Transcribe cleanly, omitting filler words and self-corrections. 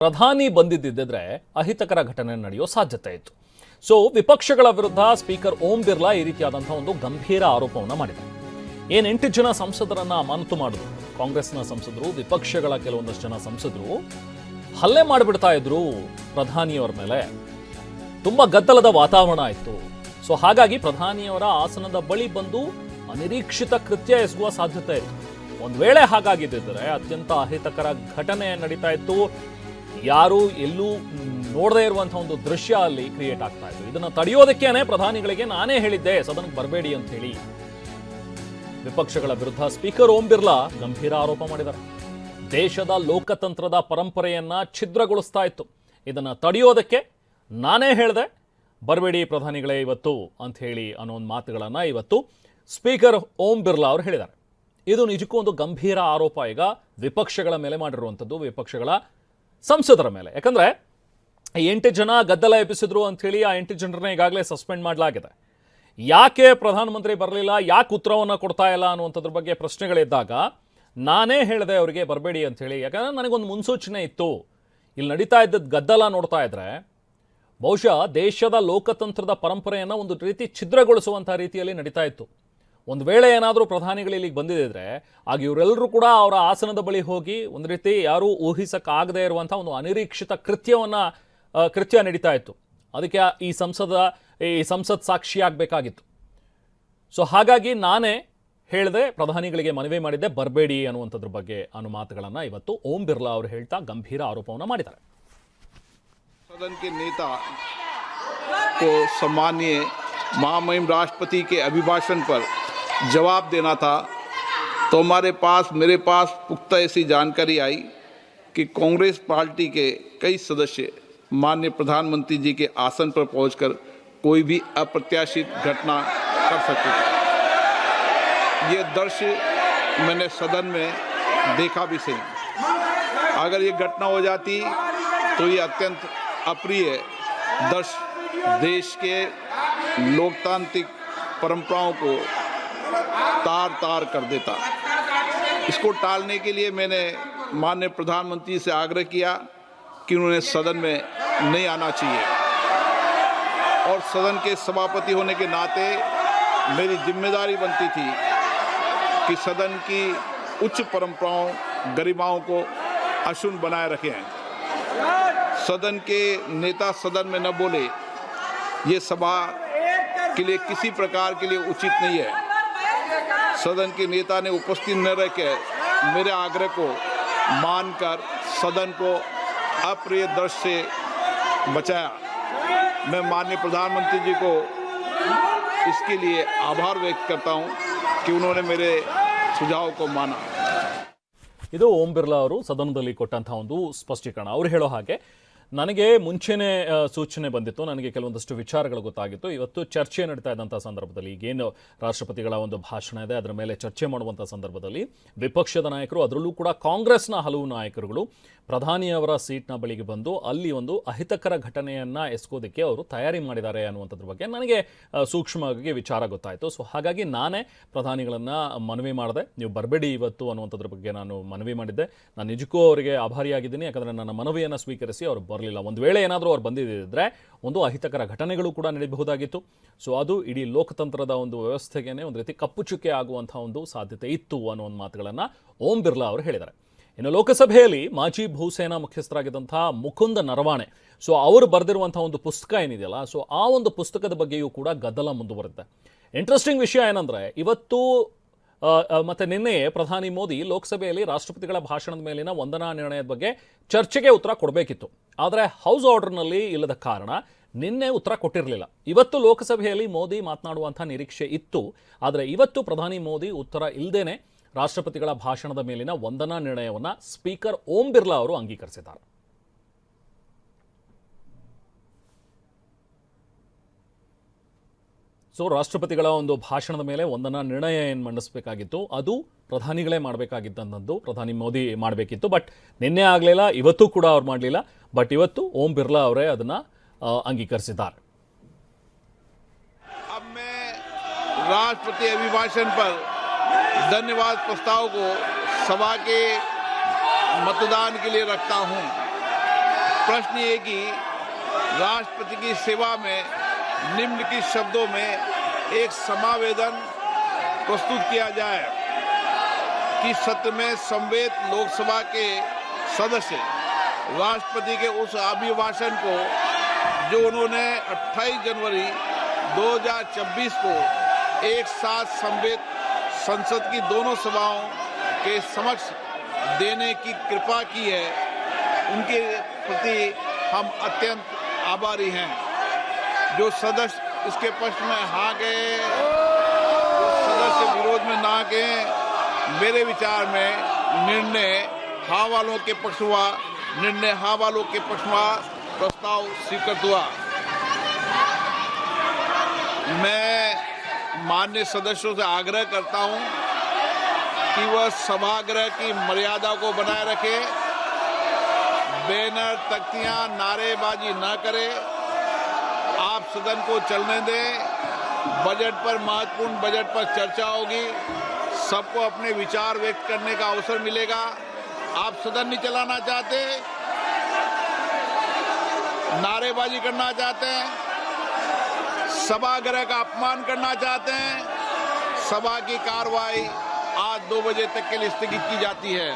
ಪ್ರಧಾನಿ ಬಂದಿದ್ದಿದ್ರೆ ಅಹಿತಕರ ಘಟನೆ ನಡೆಯೋ ಸಾಧ್ಯತೆ ಇತ್ತು. ಸೊ ವಿಪಕ್ಷಗಳ ವಿರುದ್ಧ ಸ್ಪೀಕರ್ ಓಂ ಬಿರ್ಲಾ ಈ ರೀತಿಯಾದಂತಹ ಒಂದು ಗಂಭೀರ ಆರೋಪವನ್ನು ಮಾಡಿದ್ದಾರೆ. 8 ಜನ ಸಂಸದರನ್ನ ಅಮಾನತು ಮಾಡಿದ್ರು. ಕಾಂಗ್ರೆಸ್ನ ಸಂಸದರು, ವಿಪಕ್ಷಗಳ ಕೆಲವೊಂದಷ್ಟು ಜನ ಸಂಸದರು ಹಲ್ಲೆ ಮಾಡಿಬಿಡ್ತಾ ಇದ್ರು ಪ್ರಧಾನಿಯವರ ಮೇಲೆ. ತುಂಬಾ ಗದ್ದಲದ ವಾತಾವರಣ ಇತ್ತು. ಸೊ ಹಾಗಾಗಿ ಪ್ರಧಾನಿಯವರ ಆಸನದ ಬಳಿ ಬಂದು ಅನಿರೀಕ್ಷಿತ ಕೃತ್ಯ ಎಸಗುವ ಸಾಧ್ಯತೆ ಇತ್ತು. ಒಂದು ವೇಳೆ ಹಾಗಾಗಿದ್ದರೆ ಅತ್ಯಂತ ಅಹಿತಕರ ಘಟನೆ ನಡೀತಾ ಇತ್ತು. ಯಾರು ಎಲ್ಲೂ ನೋಡದೇ ಇರುವಂತಹ ಒಂದು ದೃಶ್ಯ ಅಲ್ಲಿ ಕ್ರಿಯೇಟ್ ಆಗ್ತಾ ಇತ್ತು. ಇದನ್ನ ತಡೆಯೋದಕ್ಕೇನೆ ಪ್ರಧಾನಿಗಳಿಗೆ ನಾನೇ ಹೇಳಿದ್ದೆ ಸದನಕ್ಕೆ ಬರಬೇಡಿ ಅಂತ ಹೇಳಿ ವಿಪಕ್ಷಗಳ ವಿರುದ್ಧ ಸ್ಪೀಕರ್ ಓಂ ಬಿರ್ಲಾ ಗಂಭೀರ ಆರೋಪ ಮಾಡಿದ್ದಾರೆ. ದೇಶದ ಲೋಕತಂತ್ರದ ಪರಂಪರೆಯನ್ನ ಛಿದ್ರಗೊಳಿಸ್ತಾ ಇತ್ತು. ಇದನ್ನ ತಡೆಯೋದಕ್ಕೆ ನಾನೇ ಹೇಳಿದೆ ಬರಬೇಡಿ ಪ್ರಧಾನಿಗಳೇ ಇವತ್ತು ಅಂತ ಹೇಳಿ ಅನ್ನೋ ಒಂದು ಮಾತುಗಳನ್ನ ಇವತ್ತು ಸ್ಪೀಕರ್ ಓಂ ಬಿರ್ಲಾ ಅವರು ಹೇಳಿದ್ದಾರೆ. ಇದು ನಿಜಕ್ಕೂ ಒಂದು ಗಂಭೀರ ಆರೋಪ ಈಗ ವಿಪಕ್ಷಗಳ ಮೇಲೆ ಮಾಡಿರುವಂಥದ್ದು, ವಿಪಕ್ಷಗಳ ಸಂಸದರ ಮೇಲೆ. ಯಾಕಂದ್ರೆ 8 ಜನ ಗದ್ದಲ ಎಬ್ಬಿಸಿದ್ರು ಅಂತ ಹೇಳಿ ಆ 8 ಜನರನ್ನ ಈಗಾಗಲೇ ಸಸ್ಪೆಂಡ್ ಮಾಡಲಾಗಿದೆ. ಯಾಕೆ ಪ್ರಧಾನಮಂತ್ರಿ ಬರಲಿಲ್ಲ, ಯಾಕೆ ಉತ್ತರವನ್ನು ಕೊಡ್ತಾ ಇಲ್ಲ ಅನ್ನುವಂಥದ್ರ ಬಗ್ಗೆ ಪ್ರಶ್ನೆಗಳಿದ್ದಾಗ ನಾನೇ ಹೇಳಿದೆ ಅವರಿಗೆ ಬರಬೇಡಿ ಅಂತ ಹೇಳಿ. ಯಾಕಂದ್ರೆ ನನಗೊಂದು ಮುನ್ಸೂಚನೆ ಇತ್ತು. ಇಲ್ಲಿ ನಡೀತಾ ಇದ್ದದ್ದು ಗದ್ದಲ ನೋಡ್ತಾ ಇದ್ರೆ ಬಹುಶಃ ದೇಶದ ಲೋಕತಂತ್ರದ ಪರಂಪರೆಯನ್ನು ಒಂದು ರೀತಿ ಛಿದ್ರಗೊಳಿಸುವಂತಹ ರೀತಿಯಲ್ಲಿ ನಡೀತಾ ಇತ್ತು. ಒಂದು ವೇಳೆ ಏನಾದರೂ ಪ್ರಧಾನಿಗಳು ಇಲ್ಲಿಗೆ ಬಂದಿದ್ದರೆ ಆಗ ಇವರೆಲ್ಲರೂ ಕೂಡ ಅವರ ಆಸನದ ಬಳಿ ಹೋಗಿ ಒಂದು ರೀತಿ ಯಾರೂ ಊಹಿಸಕ್ಕಾಗದೇ ಇರುವಂಥ ಒಂದು ಅನಿರೀಕ್ಷಿತ ಕೃತ್ಯ ನಡೀತಾ ಇತ್ತು. ಅದಕ್ಕೆ ಈ ಸಂಸತ್ ಸಾಕ್ಷಿಯಾಗಬೇಕಾಗಿತ್ತು. ಸೊ ಹಾಗಾಗಿ ನಾನೇ ಹೇಳಿದೆ, ಪ್ರಧಾನಿಗಳಿಗೆ ಮನವಿ ಮಾಡಿದ್ದೆ ಬರಬೇಡಿ ಅನ್ನುವಂಥದ್ರ ಬಗ್ಗೆ ಅನ್ನೋ ಮಾತುಗಳನ್ನು ಇವತ್ತು ಓಂ ಬಿರ್ಲಾ ಅವರು ಹೇಳ್ತಾ ಗಂಭೀರ ಆರೋಪವನ್ನು ಮಾಡಿದ್ದಾರೆ. सदन के नेता को सम्मान्य महामहिम राष्ट्रपति के अभिभाषण पर जवाब देना था, तो मेरे पास पुख्ता ऐसी जानकारी आई कि कांग्रेस पार्टी के कई सदस्य माननीय प्रधानमंत्री जी के आसन पर पहुंचकर कोई भी अप्रत्याशित घटना कर सकते थे। ये दृश्य मैंने सदन में देखा भी सही। अगर ये घटना हो जाती तो ये अत्यंत अप्रिय दृश्य देश के लोकतांत्रिक परंपराओं को तार तार कर देता। इसको टालने के लिए मैंने माननीय प्रधानमंत्री से आग्रह किया कि उन्होंने सदन में नहीं आना चाहिए, और सदन के सभापति होने के नाते मेरी जिम्मेदारी बनती थी कि सदन की उच्च परंपराओं गरिमाओं को अक्षुण्ण बनाए रखें। सदन के नेता सदन में न बोले, ये सभा के लिए किसी प्रकार के लिए उचित नहीं है। सदन के नेता ने उपस्थित न रहकर मेरे आग्रह को मानकर सदन को अप्रिय दृश्य से बचाया। मैं माननीय प्रधानमंत्री जी को इसके लिए आभार व्यक्त करता हूं कि उन्होंने मेरे सुझाव को माना। ಇದು ಓಂ ಬಿರ್ಲಾ ಅವರು ಸದನದಲ್ಲಿ ಕೊಟ್ಟಂತಹ ಒಂದು ಸ್ಪಷ್ಟೀಕರಣ. ಅವರು ಹೇಳೋ ಹಾಗೆ ನನಗೆ ಮುಂಚೆನೇ ಸೂಚನೆ ಬಂದಿತ್ತು, ನನಗೆ ಕೆಲವೊಂದಷ್ಟು ವಿಚಾರಗಳು ಗೊತ್ತಾಗಿತ್ತು. ಇವತ್ತು ಚರ್ಚೆ ನಡೀತಾ ಇದ್ದಂಥ ಸಂದರ್ಭದಲ್ಲಿ, ಈಗೇನು ರಾಷ್ಟ್ರಪತಿಗಳ ಒಂದು ಭಾಷಣ ಇದೆ ಅದರ ಮೇಲೆ ಚರ್ಚೆ ಮಾಡುವಂಥ ಸಂದರ್ಭದಲ್ಲಿ ವಿಪಕ್ಷದ ನಾಯಕರು, ಅದರಲ್ಲೂ ಕೂಡ ಕಾಂಗ್ರೆಸ್ನ ಹಲವು ನಾಯಕರುಗಳು ಪ್ರಧಾನಿಯವರ ಸೀಟ್ನ ಬಳಿಗೆ ಬಂದು ಅಲ್ಲಿ ಒಂದು ಅಹಿತಕರ ಘಟನೆಯನ್ನು ಎಸಗೋದಕ್ಕೆ ಅವರು ತಯಾರಿ ಮಾಡಿದ್ದಾರೆ ಅನ್ನುವಂಥದ್ರ ಬಗ್ಗೆ ನನಗೆ ಸೂಕ್ಷ್ಮವಾಗಿ ವಿಚಾರ ಗೊತ್ತಾಯಿತು. ಸೊ ಹಾಗಾಗಿ ನಾನೇ ಪ್ರಧಾನಿಗಳನ್ನು ಮನವಿ ಮಾಡಿದೆ, ನೀವು ಬರಬೇಡಿ ಇವತ್ತು ಅನ್ನುವಂಥದ್ರ ಬಗ್ಗೆ ನಾನು ಮನವಿ ಮಾಡಿದ್ದೆ. ನಾನು ನಿಜಕ್ಕೂ ಅವರಿಗೆ ಆಭಾರಿಯಾಗಿದ್ದೀನಿ. ಯಾಕಂದರೆ ನನ್ನ ಮನವಿಯನ್ನು ಸ್ವೀಕರಿಸಿ ಅವರು ಬರಲಿಲ್ಲ. ಒಂದು ವೇಳೆ ಏನಾದರೂ ಅವ್ರು ಬಂದಿದ್ದರೆ ಒಂದು ಅಹಿತಕರ ಘಟನೆಗಳು ಕೂಡ ನಡೆಯಬಹುದಾಗಿತ್ತು. ಸೊ ಅದು ಇಡೀ ಲೋಕತಂತ್ರದ ಒಂದು ವ್ಯವಸ್ಥೆಗೇನೆ ಒಂದು ರೀತಿ ಕಪ್ಪು ಚುಕ್ಕೆ ಆಗುವಂಥ ಒಂದು ಸಾಧ್ಯತೆ ಇತ್ತು ಅನ್ನೋ ಒಂದು ಮಾತುಗಳನ್ನು ಓಂ ಬಿರ್ಲಾ ಅವರು ಹೇಳಿದ್ದಾರೆ. ಇನ್ನು ಲೋಕಸಭೆಯಲ್ಲಿ ಮಾಜಿ ಭೂಸೇನಾ ಮುಖ್ಯಸ್ಥರಾಗಿದ್ದಂಥ ಮುಕುಂದ ನರವಾಣೆ, ಸೊ ಅವರು ಬರೆದಿರುವಂಥ ಒಂದು ಪುಸ್ತಕ ಏನಿದೆಯಲ್ಲ, ಸೊ ಆ ಒಂದು ಪುಸ್ತಕದ ಬಗ್ಗೆಯೂ ಕೂಡ ಗದ್ದಲ ಮುಂದುವರೆದಿದೆ. ಇಂಟ್ರೆಸ್ಟಿಂಗ್ ವಿಷಯ ಏನಂದರೆ, ಇವತ್ತು ಮತ್ತು ನಿನ್ನೆಯೇ ಪ್ರಧಾನಿ ಮೋದಿ ಲೋಕಸಭೆಯಲ್ಲಿ ರಾಷ್ಟ್ರಪತಿಗಳ ಭಾಷಣದ ಮೇಲಿನ ವಂದನಾ ನಿರ್ಣಯದ ಬಗ್ಗೆ ಚರ್ಚೆಗೆ ಉತ್ತರ ಕೊಡಬೇಕಿತ್ತು. ಆದರೆ ಹೌಸ್ ಆರ್ಡರ್ನಲ್ಲಿ ಇಲ್ಲದ ಕಾರಣ ನಿನ್ನೆ ಉತ್ತರ ಕೊಟ್ಟಿರಲಿಲ್ಲ. ಇವತ್ತು ಲೋಕಸಭೆಯಲ್ಲಿ ಮೋದಿ ಮಾತನಾಡುವಂಥ ನಿರೀಕ್ಷೆ ಇತ್ತು. ಆದರೆ ಇವತ್ತು ಪ್ರಧಾನಿ ಮೋದಿ ಉತ್ತರ ಇಲ್ಲದೇನೆ ರಾಷ್ಟ್ರಪತಿಗಳ ಭಾಷಣದ ಮೇಲಿನ ವಂದನಾ ನಿರ್ಣಯವನ್ನು ಸ್ಪೀಕರ್ ಓಂ ಬಿರ್ಲಾ ಅವರು ಅಂಗೀಕರಿಸಿದ್ದಾರೆ. ಸೊ ರಾಷ್ಟ್ರಪತಿಗಳ ಒಂದು ಭಾಷಣದ ಮೇಲೆ ವಂದನಾ ನಿರ್ಣಯ ಏನು ಮಂಡಿಸಬೇಕಾಗಿತ್ತು ಅದು ಪ್ರಧಾನಿಗಳೇ ಮಾಡಬೇಕಾಗಿದ್ದಂಥದ್ದು, ಪ್ರಧಾನಿ ಮೋದಿ ಮಾಡಬೇಕಿತ್ತು. ಬಟ್ ನಿನ್ನೆ ಆಗಲಿಲ್ಲ, ಇವತ್ತು ಕೂಡ ಅವ್ರು ಮಾಡಲಿಲ್ಲ. ಬಟ್ ಇವತ್ತು ಓಂ ಬಿರ್ಲಾ ಅವರೇ ಅದನ್ನು ಅಂಗೀಕರಿಸಿದ್ದಾರೆ. राष्ट्रपति अभिभाषण पर धन्यवाद प्रस्ताव को सभा के मतदान के लिए रखता हूं। प्रश्न ये कि राष्ट्रपति की सेवा में निम्नलिखित शब्दों में एक समावेदन प्रस्तुत किया जाए कि सत्र में समवेत लोकसभा के सदस्य राष्ट्रपति के उस अभिभाषण को जो उन्होंने 28 जनवरी 2024 को एक साथ समवेत संसद की दोनों सभाओं के समक्ष देने की कृपा की है, उनके प्रति हम अत्यंत आभारी हैं। जो सदस्य इसके पक्ष में हाँ गए, जो सदस्य विरोध में ना गए, मेरे विचार में निर्णय हाँ वालों के पक्ष हुआ, निर्णय हाँ वालों के पक्ष हुआ, प्रस्ताव स्वीकृत हुआ। मैं माननीय सदस्यों से आग्रह करता हूं कि वह सभागृह की मर्यादा को बनाए रखे, बैनर तख्तियां नारेबाजी न करे, आप सदन को चलने दें। बजट पर महत्वपूर्ण बजट पर चर्चा होगी, सबको अपने विचार व्यक्त करने का अवसर मिलेगा। आप सदन नहीं चलाना चाहते, नारेबाजी करना चाहते हैं, सभागृह का अपमान करना चाहते हैं, सभा की कार्रवाई आज 2 बजे तक के लिए स्थगित की जाती है।